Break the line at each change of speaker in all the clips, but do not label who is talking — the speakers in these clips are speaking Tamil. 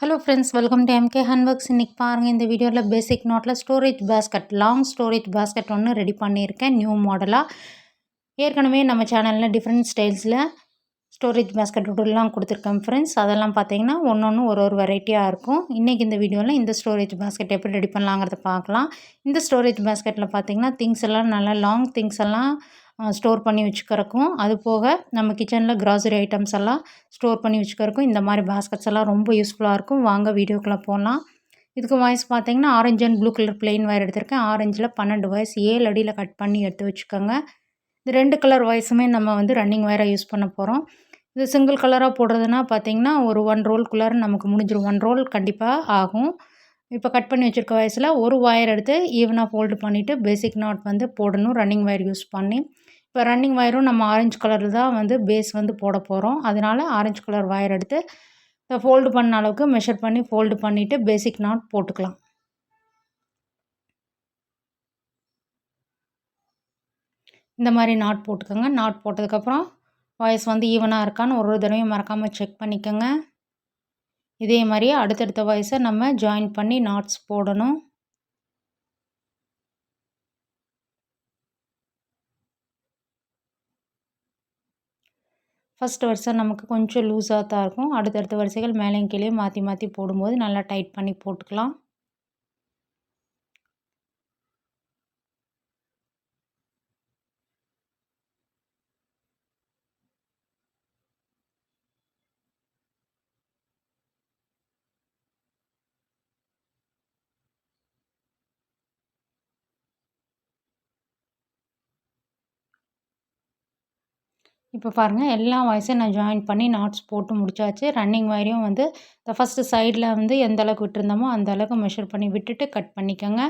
Hello friends, welcome to MK handworks. இன்றைக்கி பாருங்கள், இந்த வீடியோவில் பேசிக் நாட்டில் storage basket, long storage basket ஒன்று ரெடி பண்ணியிருக்கேன் நியூ மாடலாக. ஏற்கனவே நம்ம சேனலில் டிஃப்ரெண்ட் ஸ்டைல்ஸில் ஸ்டோரேஜ் பேஸ்கட் டூடெல்லாம் கொடுத்துருக்கேன் ஃப்ரெண்ட்ஸ். அதெல்லாம் பார்த்தீங்கன்னா ஒன்று ஒரு வெரைட்டியாக இருக்கும். இன்றைக்கி இந்த வீடியோவில் இந்த ஸ்டோரேஜ் பேஸ்கட் எப்படி ரெடி பண்ணலாங்கிறத பார்க்கலாம். இந்த ஸ்டோரேஜ் பேஸ்கெட்டில் பார்த்தீங்கன்னா திங்ஸ் எல்லாம் நல்லா லாங் திங்ஸ் எல்லாம் ஸ்டோர் பண்ணி வச்சுக்கிறக்கும், அது போக நம்ம கிச்சனில் கிராசரி ஐட்டம்ஸ் எல்லாம் ஸ்டோர் பண்ணி வச்சுக்கிறக்கும் இந்த மாதிரி பேஸ்கெட்ஸ் எல்லாம் ரொம்ப யூஸ்ஃபுல்லாக இருக்கும். வாங்க வீடியோக்குள்ளே போகலாம். இதுக்கு வாய்ஸ் பார்த்தீங்கன்னா orange and blue colour plain wire எடுத்திருக்கேன். ஆரஞ்சில் 12 வயர்ஸ் 7 அடியில் கட் பண்ணி எடுத்து வச்சுக்கோங்க. இந்த 2 கலர் வயசுமே நம்ம வந்து ரன்னிங் வயராக யூஸ் பண்ண போகிறோம். இது சிங்கிள் கலராக போடுறதுனா பார்த்திங்கன்னா ஒரு 1 ரோல்குள்ளார நமக்கு முடிஞ்சிடும். 1 ரோல் கண்டிப்பாக ஆகும். இப்போ கட் பண்ணி வச்சுருக்க வயசில் ஒரு வயர் எடுத்து ஈவனாக ஃபோல்டு பண்ணிவிட்டு பேசிக் நாட் வந்து போடணும் ரன்னிங் வயர் யூஸ் பண்ணி. இப்போ ரன்னிங் வயரும் நம்ம ஆரஞ்சு கலரில் தான் வந்து பேஸ் வந்து போட போகிறோம். அதனால் ஆரஞ்சு கலர் வயர் எடுத்து ஃபோல்டு பண்ண அளவுக்கு மெஷர் பண்ணி ஃபோல்டு பண்ணிவிட்டு பேசிக் நாட் போட்டுக்கலாம். இந்த மாதிரி நாட் போட்டுக்கோங்க. நாட் போட்டதுக்கப்புறம் வாய்ஸ் வந்து ஈவனாக இருக்கான்னு ஒரு தடவையும் மறக்காமல் செக் பண்ணிக்கோங்க. இதே மாதிரியே அடுத்தடுத்த வாய்ஸை நம்ம ஜாயின் பண்ணி நாட்ஸ் போடணும். ஃபஸ்ட் வரிசை நமக்கு கொஞ்சம் லூஸாக தான் இருக்கும். அடுத்தடுத்த வரிசைகள் மேலேயும் கீழே மாற்றி மாற்றி போடும்போது நல்லா டைட் பண்ணி போட்டுக்கலாம். இப்போ பாருங்கள், எல்லா வாய்ஸையும் நான் ஜாயின் பண்ணி நாட்ஸ் போட்டு முடிச்சாச்சு. ரன்னிங் வயரையும் வந்து ஃபஸ்ட்டு சைடில் வந்து எந்த அளவுக்கு விட்டுருந்தோமோ அந்த அளவுக்கு மெஷர் பண்ணி விட்டுட்டு கட் பண்ணிக்கோங்க.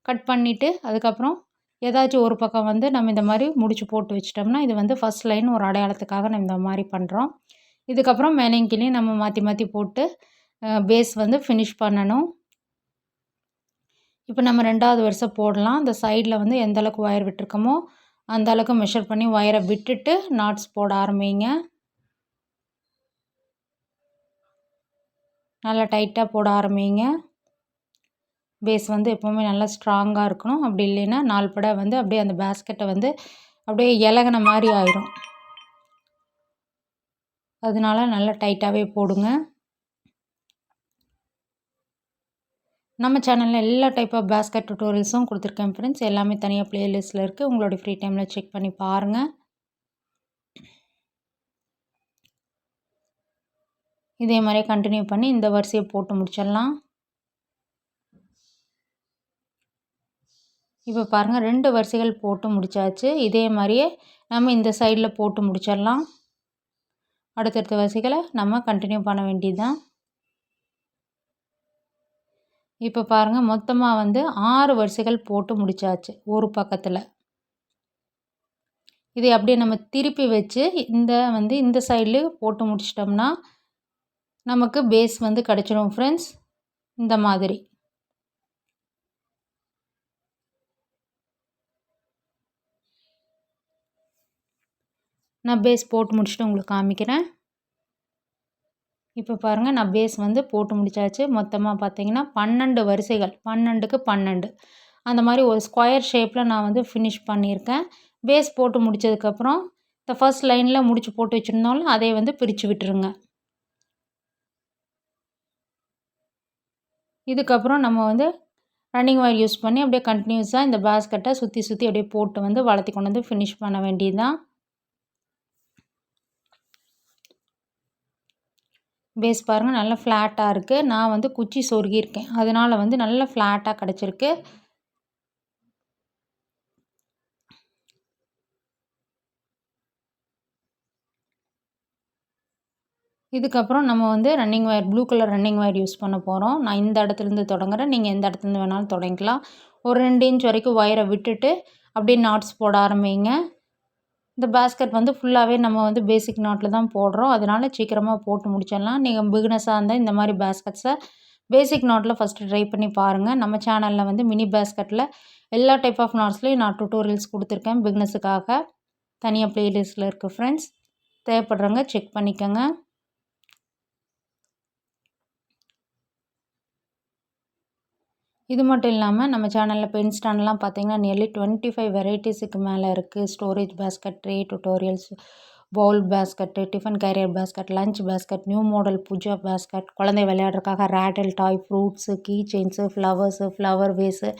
கட் பண்ணிவிட்டு அதுக்கப்புறம் ஏதாச்சும் ஒரு பக்கம் வந்து நம்ம இந்த மாதிரி முடிச்சு போட்டு வச்சிட்டோம்னா இது வந்து ஃபஸ்ட் லைன் ஒரு அடையாளத்துக்காக நம்ம இந்த மாதிரி பண்ணுறோம். இதுக்கப்புறம் மேலேயும் கீழேயும் நம்ம மாற்றி மாற்றி போட்டு பேஸ் வந்து ஃபினிஷ் பண்ணணும். இப்போ நம்ம 2வது வரிசை போடலாம். அந்த சைடில் வந்து எந்த அளவுக்கு ஒயர் விட்டுருக்கோமோ அந்த அளவுக்கு மெஷர் பண்ணி ஒயரை விட்டுட்டு நாட்ஸ் போட ஆரம்பிங்க. நல்லா டைட்டாக போட ஆரம்பிங்க. பேஸ் வந்து எப்போவுமே நல்லா ஸ்ட்ராங்காக இருக்கணும். அப்படி இல்லைன்னா நாள்பட வந்து அப்படியே அந்த பேஸ்கெட்டை வந்து அப்படியே இலகுன மாதிரி ஆயிரும். அதனால நல்லா டைட்டாகவே போடுங்க. நம்ம சேனலில் எல்லா டைப் ஆஃப் பேஸ்கெட் டுட்டோரியல்ஸும் கொடுத்துருக்கேன் ஃப்ரெண்ட்ஸ். எல்லாமே தனியாக ப்ளேலிஸ்ட்டில் இருக்குது. உங்களோட ஃப்ரீ டைமில் செக் பண்ணி பாருங்கள். இதே மாதிரியே கண்டினியூ பண்ணி இந்த வரிசையை போட்டு முடிச்சிடலாம். இப்போ பாருங்கள், 2 வரிசைகள் போட்டு முடித்தாச்சு. இதே மாதிரியே நம்ம இந்த சைடில் போட்டு முடிச்சிடலாம். அடுத்தடுத்த வரிசைகளை நம்ம கண்டினியூ பண்ண வேண்டியது தான். இப்போ பாருங்கள், மொத்தமாக வந்து 6 வரிசைகள் போட்டு முடித்தாச்சு ஒரு பக்கத்தில். இதை அப்படியே நம்ம திருப்பி வச்சு இந்த சைட்லேயும் போட்டு முடிச்சிட்டோம்னா நமக்கு பேஸ் வந்து கிடச்சிடும் ஃப்ரெண்ட்ஸ். இந்த மாதிரி நான் பேஸ் போட்டு முடிச்சுட்டு உங்களுக்கு காமிக்கிறேன். இப்போ பாருங்கள், நான் பேஸ் வந்து போட்டு முடித்தாச்சு. மொத்தமாக பார்த்தீங்கன்னா 12 வரிசைகள், 12க்கு 12 அந்த மாதிரி ஒரு ஸ்கொயர் ஷேப்பில் நான் வந்து ஃபினிஷ் பண்ணியிருக்கேன். பேஸ் போட்டு முடித்ததுக்கப்புறம் இந்த ஃபர்ஸ்ட் லைனில் முடிச்சு போட்டு வச்சுருந்தோம்ல அதை வந்து பிரித்து விட்டுருங்க. இதுக்கப்புறம் நம்ம வந்து ரன்னிங் ஒயர் யூஸ் பண்ணி அப்படியே கண்டினியூஸாக இந்த பேஸ்கெட்டை சுற்றி சுற்றி அப்படியே போட்டு வந்து வளர்த்தி கொண்டு வந்து ஃபினிஷ் பண்ண வேண்டியது தான். பேஸ் பாருங்கள், நல்லா ஃப்ளாட்டாக இருக்குது. நான் வந்து குச்சி சொருகியிருக்கேன், அதனால் வந்து நல்லா ஃப்ளாட்டாக கிடச்சிருக்கு. இதுக்கப்புறம் நம்ம வந்து running wire, blue colour running wire use பண்ண போகிறோம். நான் இந்த இடத்துலேருந்து தொடங்குறேன், நீங்கள் எந்த இடத்துலேருந்து வேணாலும் தொடங்கிக்கலாம். ஒரு 2 இன்ச் வரைக்கும் ஒயரை விட்டுட்டு அப்படியே நாட்ஸ் போட ஆரம்பிங்க. இந்த பேஸ்கெட் வந்து ஃபுல்லாகவே நம்ம வந்து பேசிக் நாட்டில் தான் போடுறோம். அதனால் சீக்கிரமாக போட்டு முடிச்சிடலாம். நீங்கள் பிகினஸாக இருந்தால் இந்த மாதிரி பேஸ்கெட்ஸை பேசிக் நாட்டில் ஃபஸ்ட்டு ட்ரை பண்ணி பாருங்கள். நம்ம சேனலில் வந்து மினி பேஸ்கெட்டில் எல்லா டைப் ஆஃப் நாட்ஸ்லேயும் நான் டுட்டோரியல்ஸ் கொடுத்துருக்கேன் பிகினஸுக்காக. தனியாக ப்ளேலிஸ்ட்டில் இருக்குது ஃப்ரெண்ட்ஸ். தேவைப்படுறவங்க செக் பண்ணிக்கோங்க. இது மட்டும் இல்லாமல் நம்ம சேனலில் பென் ஸ்டாண்ட்லாம் பார்த்தீங்கன்னா நியர்லி 25 வெரைட்டிஸுக்கு மேலே இருக்குது. Storage basket, tray, tutorials, bowl basket, tiffin carrier basket, lunch basket, new model pooja basket, குழந்தை விளையாடுறதுக்காக rattle toy, fruits, key chains, flowers, flower vase,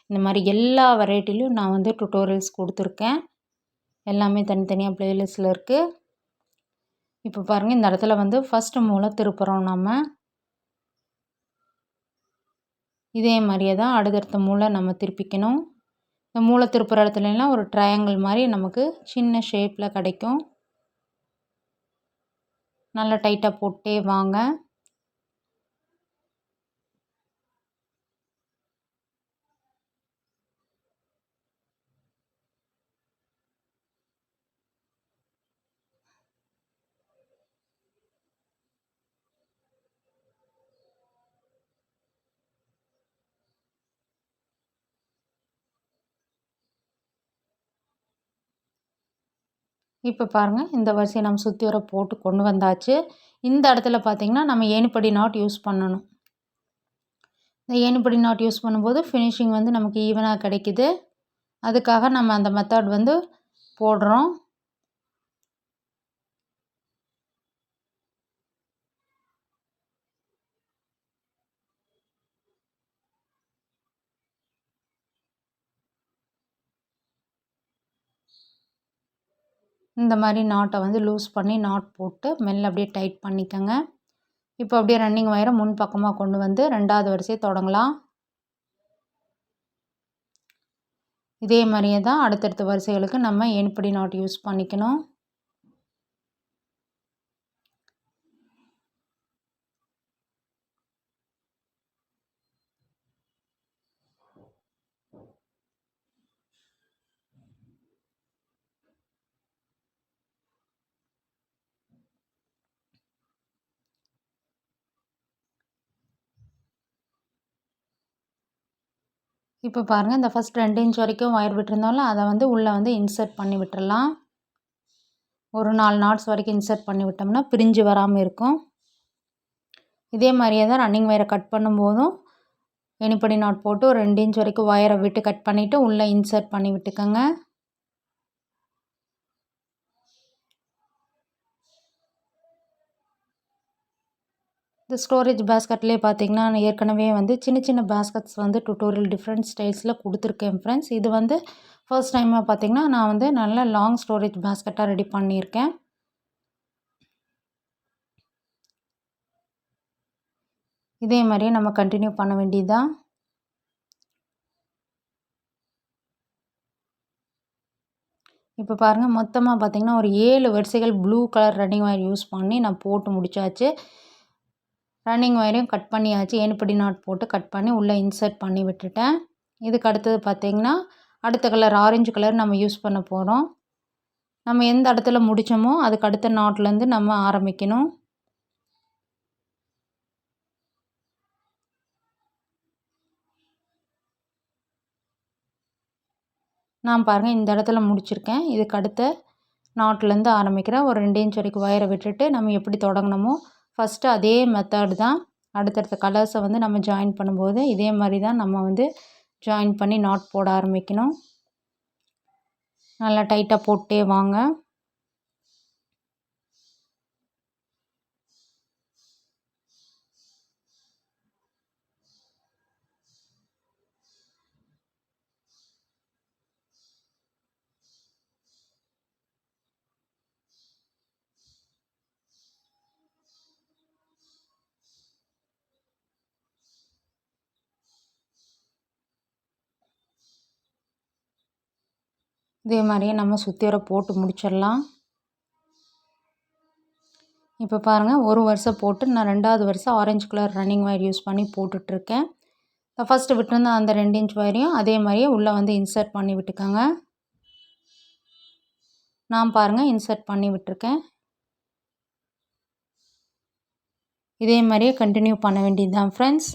இந்த மாதிரி எல்லா வெரைட்டிலையும் நான் வந்து டுட்டோரியல்ஸ் கொடுத்துருக்கேன். எல்லாமே தனித்தனியாக ப்ளேலிஸ்ட்டில் இருக்குது. இப்போ பாருங்கள், இந்த இடத்துல வந்து ஃபஸ்ட்டு மூலை திருப்புறோம் நம்ம. இதே மாதிரியே தான் அடுத்தடுத்த மூலை நம்ம திருப்பிக்கணும். இந்த மூலை திருப்புற இடத்துலலாம் ஒரு ட்ரையாங்கிள் மாதிரி நமக்கு சின்ன ஷேப்பில் கிடைக்கும். நல்லா டைட்டாக போட்டே வாங்க. இப்போ பாருங்கள், இந்த வரிசையை நம்ம சுற்றி வர போட்டு கொண்டு வந்தாச்சு. இந்த இடத்துல பார்த்திங்கன்னா நம்ம ஏணிப்படி நாட் யூஸ் பண்ணணும். இந்த ஏணிப்படி நாட் யூஸ் பண்ணும்போது ஃபினிஷிங் வந்து நமக்கு ஈவனாக கிடைக்குது. அதுக்காக நம்ம அந்த மெத்தட் வந்து போடுறோம். இந்த மாதிரி நாட்டை வந்து லூஸ் பண்ணி நாட் போட்டு மெல்ல அப்படியே டைட் பண்ணிக்கோங்க. இப்போ அப்படியே ரன்னிங் ஒயரை முன் பக்கமாக கொண்டு வந்து 2வது வரிசையை தொடங்கலாம். இதே மாதிரியே தான் அடுத்தடுத்த வரிசைகளுக்கு நம்ம ஏணிப்படி நாட் யூஸ் பண்ணிக்கணும். இப்போ பாருங்கள், இந்த ஃபஸ்ட் 2 இன்ச் வரைக்கும் ஒயர் விட்டுருந்தோம்ல, அதை வந்து உள்ளே வந்து இன்சர்ட் பண்ணி விட்டுறலாம். ஒரு 4 நாட்ஸ் வரைக்கும் இன்சர்ட் பண்ணி விட்டோம்னா பிரிஞ்சு வராமல் இருக்கும். இதே மாதிரியே தான் ரன்னிங் ஒயரை கட் பண்ணும்போதும் ஏணிப்படி நாட் போட்டு ஒரு 2 இன்ச் வரைக்கும் ஒயரை விட்டு கட் பண்ணிவிட்டு உள்ளே இன்சர்ட் பண்ணி விட்டுக்கோங்க. இந்த ஸ்டோரேஜ் பேஸ்கட்லேயே பார்த்திங்கன்னா நான் ஏற்கனவே வந்து சின்ன சின்ன பேஸ்கட்ஸ் வந்து டுட்டோரியல் டிஃப்ரெண்ட் ஸ்டைல்ஸில் கொடுத்துருக்கேன் ஃப்ரெண்ட்ஸ். இது வந்து ஃபர்ஸ்ட் டைமாக பார்த்திங்கன்னா நான் வந்து நல்ல லாங் ஸ்டோரேஜ் பேஸ்கட்டாக ரெடி பண்ணியிருக்கேன். இதே மாதிரியே நம்ம கண்டினியூ பண்ண வேண்டியது தான். இப்போ பாருங்கள், மொத்தமாக பார்த்திங்கன்னா ஒரு 7 வரிசைகள் blue colour running wire use பண்ணி நான் போட்டு முடித்தாச்சு. ரன்னிங் ஒயரையும் கட் பண்ணியாச்சு. ஏணிப்படி நாட் போட்டு கட் பண்ணி உள்ளே இன்சர்ட் பண்ணி விட்டுட்டேன். இதுக்கு அடுத்தது பார்த்திங்கன்னா அடுத்த கலர் ஆரஞ்சு கலர் நம்ம யூஸ் பண்ண போகிறோம். நம்ம எந்த இடத்துல முடித்தோமோ அதுக்கு அடுத்த நாட்லேருந்து நம்ம ஆரம்பிக்கணும். நான் பாருங்கள் இந்த இடத்துல முடிச்சிருக்கேன். இதுக்கு அடுத்த நாட்லேருந்து ஆரம்பிக்கிறேன். ஒரு 2 இன்ச் வரைக்கும் ஒயரை விட்டுட்டு நம்ம எப்படி தொடங்கினோமோ ஃபஸ்ட்டு அதே மெத்தட் தான். அடுத்தடுத்த கலர்ஸை வந்து நம்ம ஜாயின் பண்ணும்போது இதே மாதிரி தான் நம்ம வந்து ஜாயின் பண்ணி நாட் போட ஆரம்பிக்கணும். நல்லா டைட்டாக போட்டே வாங்க. இதே மாதிரியே நம்ம சுற்றி வர போட்டு முடிச்சிடலாம். இப்போ பாருங்கள், ஒரு வருஷம் போட்டு நான் 2வது வருஷம் orange colour running wire use பண்ணி போட்டுட்ருக்கேன். ஃபஸ்ட்டு விட்டுருந்த அந்த 2 இன்ச் ஒயரையும் அதே மாதிரியே உள்ளே வந்து இன்சர்ட் பண்ணி விட்டுக்கோங்க. நான் பாருங்கள் இன்சர்ட் பண்ணி விட்டுருக்கேன். இதே மாதிரியே கண்டினியூ பண்ண வேண்டியது தான் ஃப்ரெண்ட்ஸ்.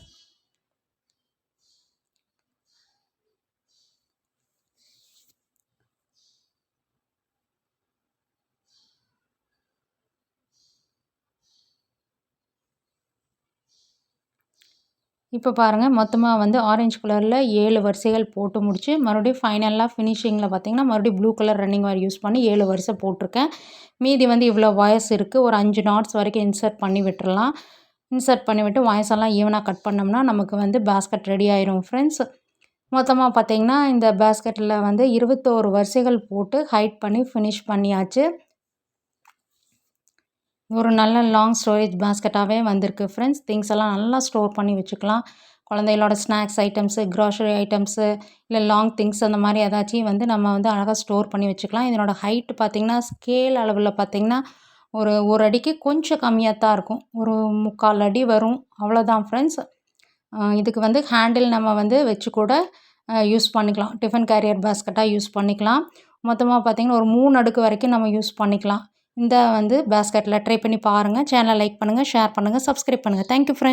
இப்போ பாருங்கள் மொத்தமாக வந்து ஆரஞ்சு கலரில் 7 வரிசைகள் போட்டு முடிச்சு மறுபடியும் ஃபைனலாக ஃபினிஷிங்கில் பார்த்திங்கன்னா மறுபடியும் blue colour running wire use பண்ணி 7 வரிசை போட்டிருக்கேன். மீதி வந்து இவ்வளோ வாய்ஸ் இருக்குது. ஒரு 5 நாட்ஸ் வரைக்கும் இன்சர்ட் பண்ணி விட்டுறலாம். இன்சர்ட் பண்ணிவிட்டு வாய்ஸெல்லாம் ஈவனாக கட் பண்ணோம்னா நமக்கு வந்து பேஸ்கெட் ரெடி ஆயிரும் ஃப்ரெண்ட்ஸ். மொத்தமாக பார்த்திங்கன்னா இந்த பேஸ்கெட்டில் வந்து 21 வரிசைகள் போட்டு ஹைட் பண்ணி ஃபினிஷ் பண்ணியாச்சு. ஒரு நல்ல லாங் ஸ்டோரேஜ் பேஸ்கெட்டாகவே வந்திருக்கு ஃப்ரெண்ட்ஸ். திங்ஸ் எல்லாம் நல்லா ஸ்டோர் பண்ணி வச்சுக்கலாம். குழந்தைகளோட ஸ்நாக்ஸ் ஐட்டம்ஸு, க்ராசரி ஐட்டம்ஸு, இல்லை லாங் திங்ஸ் அந்த மாதிரி ஏதாச்சும் வந்து நம்ம வந்து அழகாக ஸ்டோர் பண்ணி வச்சுக்கலாம். இதனோட ஹைட்டு பார்த்திங்கன்னா ஸ்கேல் அளவில் பார்த்திங்கன்னா ஒரு அடிக்கு கொஞ்சம் கம்மியாக தான் இருக்கும். ஒரு 3/4 அடி வரும், அவ்வளோதான் ஃப்ரெண்ட்ஸ். இதுக்கு வந்து ஹேண்டில் நம்ம வந்து வச்சு கூட யூஸ் பண்ணிக்கலாம். டிஃபன் கேரியர் பேஸ்கெட்டாக யூஸ் பண்ணிக்கலாம். மொத்தமாக பார்த்திங்கன்னா ஒரு 3 அடுக்கு வரைக்கும் நம்ம யூஸ் பண்ணிக்கலாம். இந்த வந்து பேஸ்கெட்டில் ட்ரை பண்ணி பாருங்கள். சேனலை லைக் பண்ணுங்கள், ஷேர் பண்ணுங்கள், சப்ஸ்கிரைப் பண்ணுங்கள். Thank you friends.